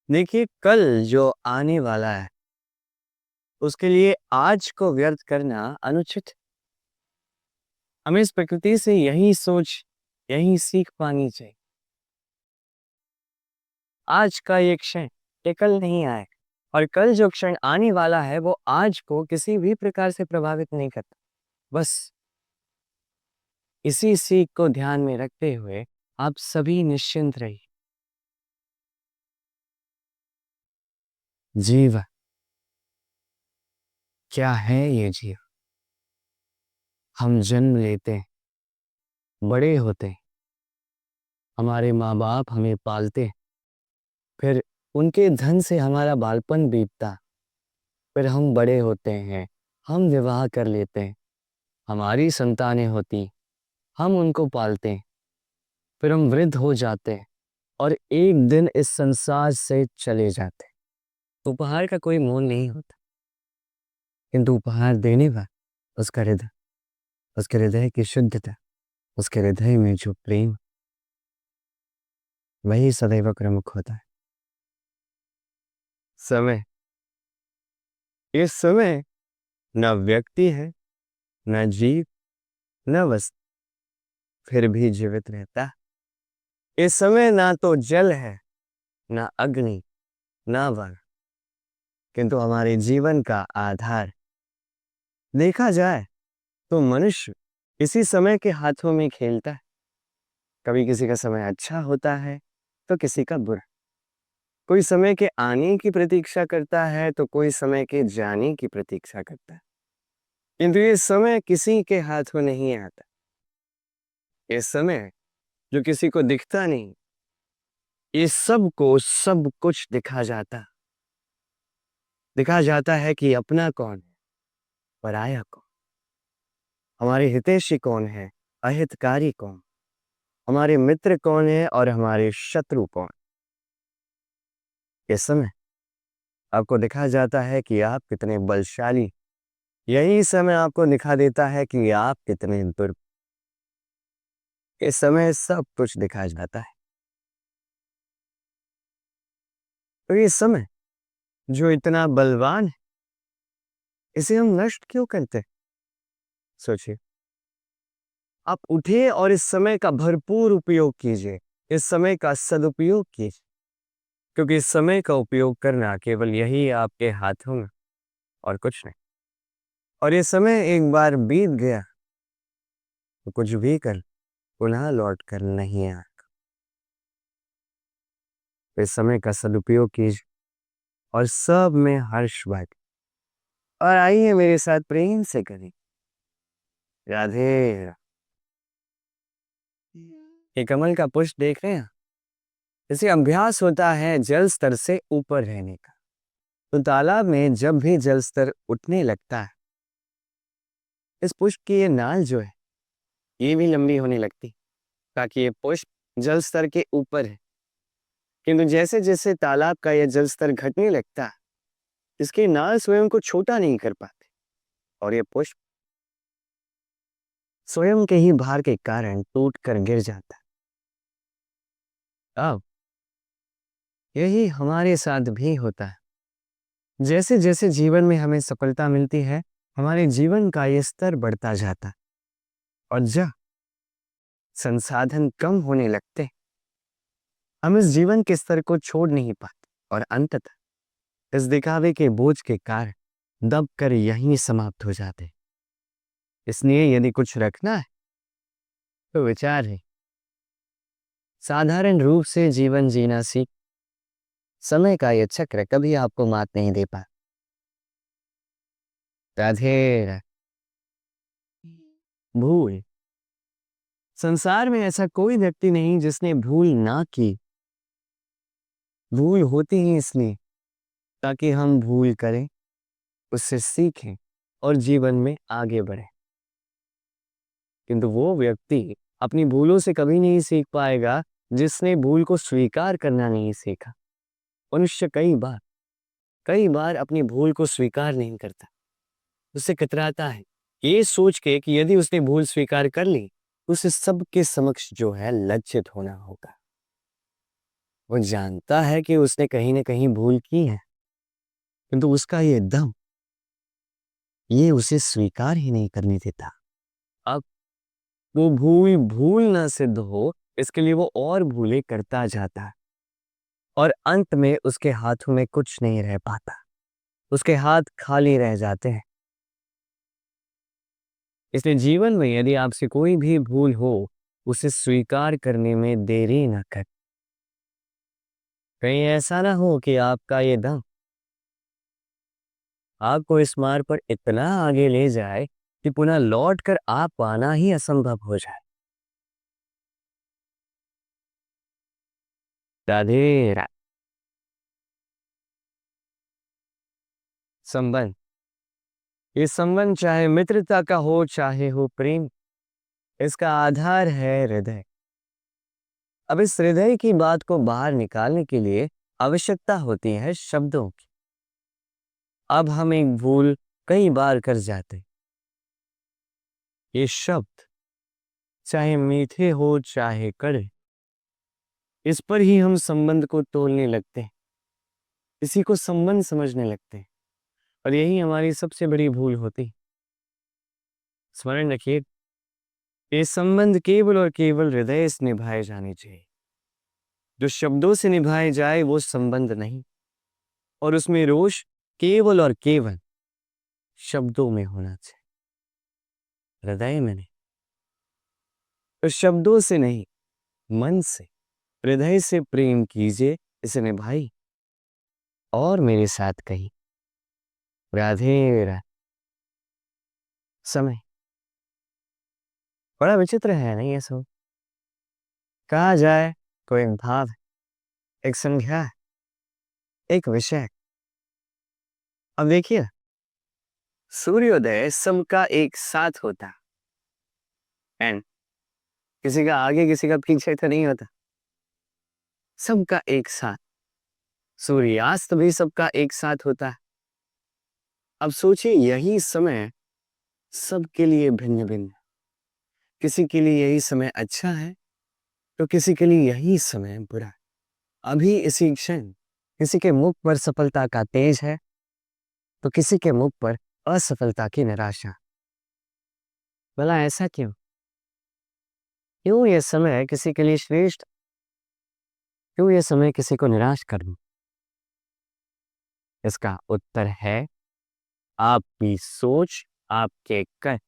देखिए, कल जो आने वाला है, उसके लिए आज को व्यर्थ करना अनुचित। हमें इस प्रकृति से यही सोच, यही सीख पानी चाहिए। आज का ये क्षण, ये कल नहीं आए, और कल जो क्षण आने वाला है, वो आज को किसी भी प्रकार से प्रभावित नहीं करता। बस इसी सीख को ध्यान में रखते हुए आप सभी निश्चिंत रहिए। जीवन क्या है ये जीवन? हम जन्म लेते हैं, बड़े होते हैं, हमारे माँ बाप हमें पालते हैं, फिर उनके धन से हमारा बालपन बीतता, फिर हम बड़े होते हैं, हम विवाह कर लेते हैं, हमारी संतानें होती, हम उनको पालते हैं, फिर हम वृद्ध हो जाते हैं और एक दिन इस संसार से चले जाते हैं। उपहार का कोई मोल नहीं होता, किंतु उपहार देने का उसका हृदय, उसके हृदय की शुद्धता, उसके हृदय में जो प्रेम, वही सदैव प्रमुख होता है। समय, इस समय न व्यक्ति है, न जीव, न वस्तु, फिर भी जीवित रहता है। इस समय ना तो जल है, ना अग्नि, ना वन, किंतु हमारे जीवन का आधार। देखा जाए तो मनुष्य इसी समय के हाथों में खेलता है। कभी किसी का समय अच्छा होता है तो किसी का बुरा। कोई समय के आने की प्रतीक्षा करता है तो कोई समय के जाने की प्रतीक्षा करता है, किंतु ये समय किसी के हाथों नहीं आता। ये समय जो किसी को दिखता नहीं, ये सब को सब कुछ दिखा जाता है कि अपना कौन है, पराया कौन, हमारे हितैषी कौन है, अहितकारी कौन, हमारे मित्र कौन है और हमारे शत्रु कौन। इस समय आपको दिखा जाता है कि आप कितने बलशाली, यही समय आपको दिखा देता है कि आप कितने दुर्बल। इस समय सब कुछ दिखा जाता है। तो ये समय जो इतना बलवान है, इसे हम नष्ट क्यों करते? सोचिए, आप उठिए और इस समय का भरपूर उपयोग कीजिए, इस समय का सदुपयोग कीजिए, क्योंकि इस समय का उपयोग करना केवल यही आपके हाथों में, और कुछ नहीं। और ये समय एक बार बीत गया तो कुछ भी कर पुनः लौट कर नहीं आएगा। तो इस समय का सदुपयोग कीजिए और सब में हर्ष बांटिए। और आइए मेरे साथ प्रेम से करें राधे। ये कमल का पुष्प देख रहे हैं? इसे अभ्यास होता है जल स्तर से ऊपर रहने का। तो तालाब में जब भी जल स्तर उठने लगता है, इस पुष्प की ये नाल जो है, ये भी लंबी होने लगती, ताकि ये पुष्प जल स्तर के ऊपर है। किंतु जैसे जैसे तालाब का यह जल स्तर घटने लगता है, इसकी नाल स्वयं को छोटा नहीं कर पाते, और ये पुष्प स्वयं के ही भार के कारण टूट कर गिर जाता है। अब यही हमारे साथ भी होता है। जैसे जैसे जीवन में हमें सफलता मिलती है, हमारे जीवन का ये स्तर बढ़ता जाता है, और जब संसाधन कम होने लगते, हम इस जीवन के स्तर को छोड़ नहीं पाते, और अंततः इस दिखावे के बोझ के कारण दब कर यहीं समाप्त हो जाते। इसलिए यदि कुछ रखना है तो विचार है, साधारण रूप से जीवन जीना सीख। समय का यह चक्र कभी आपको मात नहीं दे पा। राधे राधे। भूल, संसार में ऐसा कोई व्यक्ति नहीं जिसने भूल ना की। भूल होती ही इसलिए ताकि हम भूल करें, उससे सीखें और जीवन में आगे बढ़ें। किंतु वो व्यक्ति अपनी भूलों से कभी नहीं सीख पाएगा जिसने भूल को स्वीकार करना नहीं सीखा। मनुष्य कई बार अपनी भूल को स्वीकार नहीं करता, उससे कतराता है, ये सोच के कि यदि उसने भूल स्वीकार कर ली, उसे सबके समक्ष जो है लज्जित होना होगा। वो जानता है कि उसने कहीं ना कहीं भूल की है, किंतु उसका ये दम ये उसे स्वीकार ही नहीं करने देता। अब वो भूल भूल ना सिद्ध हो, इसके लिए वो और भूलें करता जाता है और अंत में उसके हाथों में कुछ नहीं रह पाता, उसके हाथ खाली रह जाते हैं। इसलिए जीवन में यदि आपसे कोई भी भूल हो, उसे स्वीकार करने में देरी ना कर। कहीं ऐसा ना हो कि आपका ये दम आपको इस मार्ग पर इतना आगे ले जाए कि पुनः लौट कर आ पाना ही असंभव हो जाए। राधे राधे। संबंध, ये संबंध चाहे मित्रता का हो चाहे हो प्रेम, इसका आधार है हृदय। अब इस हृदय की बात को बाहर निकालने के लिए आवश्यकता होती है शब्दों की। अब हम एक भूल कई बार कर जाते, ये शब्द चाहे मीठे हो चाहे कड़वे, इस पर ही हम संबंध को तोलने लगते हैं, इसी को संबंध समझने लगते हैं और यही हमारी सबसे बड़ी भूल होती। स्मरण रखिए, ये संबंध केवल और केवल हृदय से निभाए जाने चाहिए। जो शब्दों से निभाए जाए वो संबंध नहीं, और उसमें रोष केवल और केवल शब्दों में होना चाहिए, हृदय में नहीं। तो शब्दों से नहीं, मन से, हृदय से प्रेम कीजिए, इसे निभाई और मेरे साथ कही राधे राधे। समय बड़ा विचित्र है नहीं ये सब। कहा जाए कोई एक भाव है, एक संज्ञा है, एक विषय है। अब देखिए, सूर्योदय सबका एक साथ होता है एंड किसी का आगे किसी का पीछे तो नहीं होता, सबका एक साथ। सूर्यास्त भी सबका एक साथ होता है। अब सोचिए, यही समय सबके लिए भिन्न भिन्न है। किसी के लिए यही समय अच्छा है तो किसी के लिए यही समय बुरा है। अभी इसी क्षण किसी के मुख पर सफलता का तेज है तो किसी के मुख पर असफलता की निराशा। भला ऐसा क्यों? क्यों यह समय किसी के लिए श्रेष्ठ, क्यों यह समय किसी को निराश कर दूं? इसका उत्तर है आपकी सोच, आपके कर्म।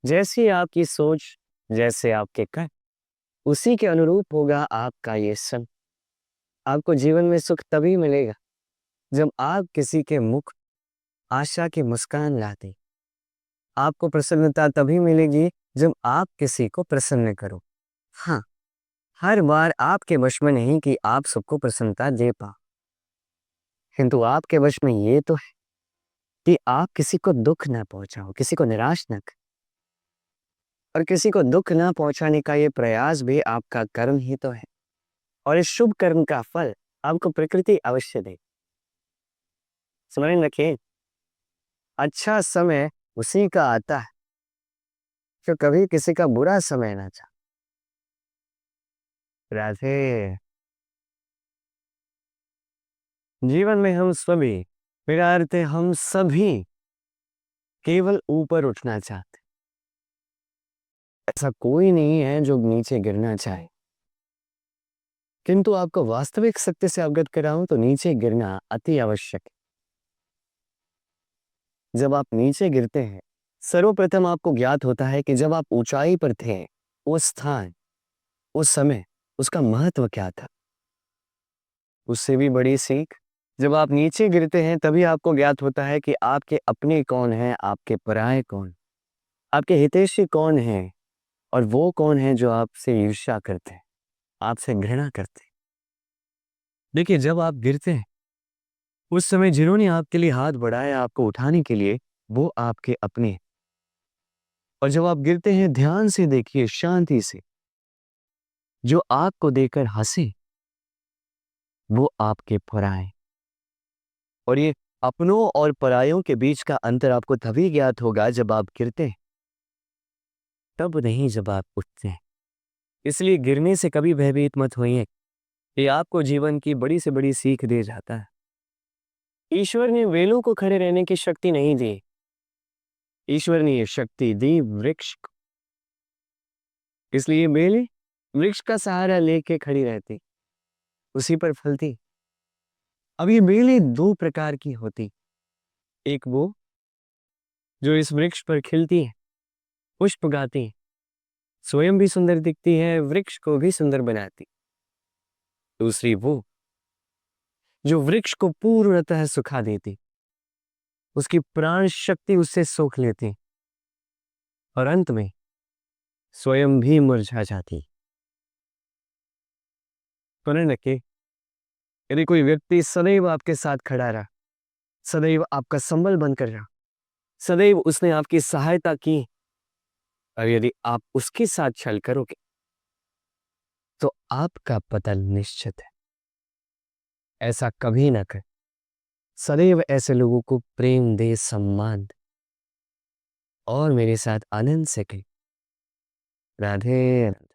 जैसी आपकी सोच, जैसे आपके कर्म, उसी के अनुरूप होगा आपका ये समय। आपको जीवन में सुख तभी मिलेगा जब आप किसी के मुख आशा की मुस्कान लाते। आपको प्रसन्नता तभी मिलेगी जब आप किसी को प्रसन्न करो। हाँ, हर बार आपके वश में नहीं कि आप सबको प्रसन्नता दे पाओ, किंतु आपके वश में ये तो है कि आप किसी को दुख ना पहुंचाओ, किसी को निराश न करो। और किसी को दुख ना पहुंचाने का ये प्रयास भी आपका कर्म ही तो है, और इस शुभ कर्म का फल आपको प्रकृति अवश्य दे। स्मरण रखिए, अच्छा समय उसी का आता है जो कभी किसी का बुरा समय ना चाहे। राधे। जीवन में हम सभी, मेरा अर्थ है हम सभी, केवल ऊपर उठना चाहते। ऐसा कोई नहीं है जो नीचे गिरना चाहे, किंतु आपको वास्तविक सत्य से अवगत कराऊं तो नीचे गिरना अति आवश्यक है। जब आप नीचे गिरते हैं, सर्वप्रथम आपको ज्ञात होता है कि जब आप ऊंचाई पर थे, उस स्थान, उस समय, उसका महत्व क्या था। उससे भी बड़ी सीख, जब आप नीचे गिरते हैं तभी आपको ज्ञात होता है कि आपके अपने कौन हैं, आपके पराये कौन, आपके हितैषी कौन हैं, और वो कौन है जो आपसे ईर्ष्या करते हैं, आपसे घृणा करते हैं। देखिए, जब आप गिरते हैं उस समय जिन्होंने आपके लिए हाथ बढ़ाया आपको उठाने के लिए, वो आपके अपने हैं। और जब आप गिरते हैं, ध्यान से देखिए, शांति से, जो आपको देकर हंसे वो आपके पराये। और ये अपनों और परायों के बीच का अंतर आपको तभी ज्ञात होगा जब आप गिरते हैं, तब नहीं जब आप उठते हैं। इसलिए गिरने से कभी भयभीत मत होइए। ये आपको जीवन की बड़ी से बड़ी सीख दे जाता है। ईश्वर ने वेलों को खड़े रहने की शक्ति नहीं दी। ईश्वर ने ये शक्ति दी वृक्ष को। इसलिए बेलें वृक्ष का सहारा लेके खड़ी रहती, उसी पर फलती। अब ये बेलें दो प्रकार की होती। एक वो जो इस वृक्ष पर खिलती है, पुष्प गाती है, स्वयं भी सुंदर दिखती है, वृक्ष को भी सुंदर बनाती। दूसरी वो जो वृक्ष को पूर्णतः सुखा देती, उसकी प्राण शक्ति उससे सोख लेती और अंत में स्वयं भी मुरझा जाती। सुनने लगे, यदि कोई व्यक्ति सदैव आपके साथ खड़ा रहा, सदैव आपका संबल बनकर रहा, सदैव उसने आपकी सहायता की, और यदि आप उसके साथ छल करोगे तो आपका पतन निश्चित है। ऐसा कभी ना कर। सदैव ऐसे लोगों को प्रेम दे, सम्मान दे और मेरे साथ आनंद से कहे राधे।